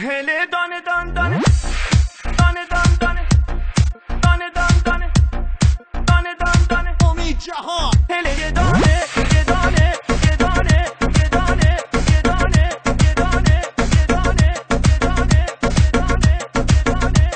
هله دانه دان دانه دانه دان دانه دانه دان دانه دانه دان دانه امید جهان هله یه دانه یه دانه یه دانه یه دانه یه دانه یه دانه یه دانه یه دانه یه دانه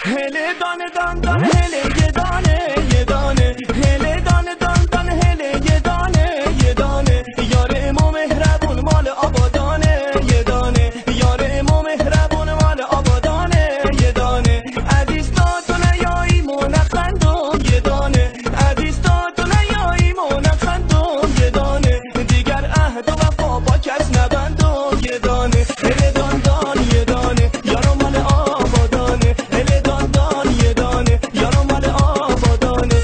هله دانه دان دانه هله یه دانه یه دانه هله دانه دان دانه هله یه دانه یه دانه یار ما مهربون مال آبادانه یه دانه یار ما مهربون مال آبادانه یه دانه عدیستاتون یایی منخندم یه دانه عدیستاتون یایی منخندم یه دانه دیگر عهد و وفا با کس نبندم یه دانه هله دان دان یه دانه یارو مال آبادانه هله دان دان یه دانه یارو مال آبادانه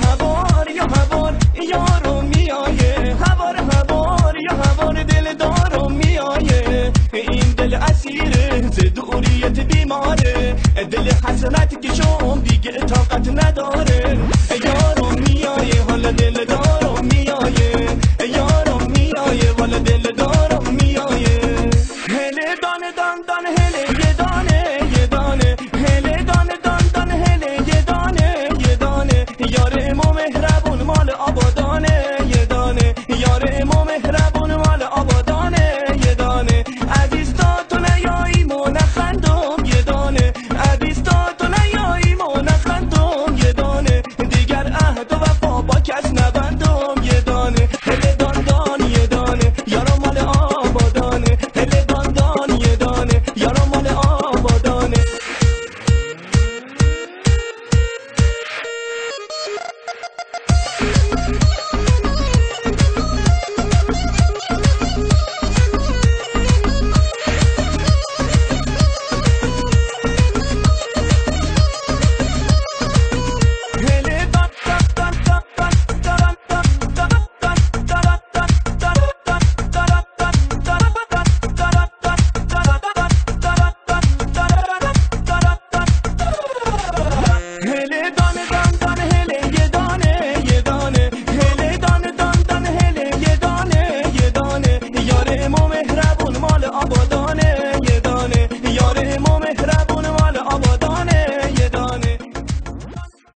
هوار یا هوار یارو میایه هوار یا هوار دل دارو میایه این دل اسیره ز دوریت بیماره دل حسرت که شم دیگه طاقت نداره یارو میایه حالا دل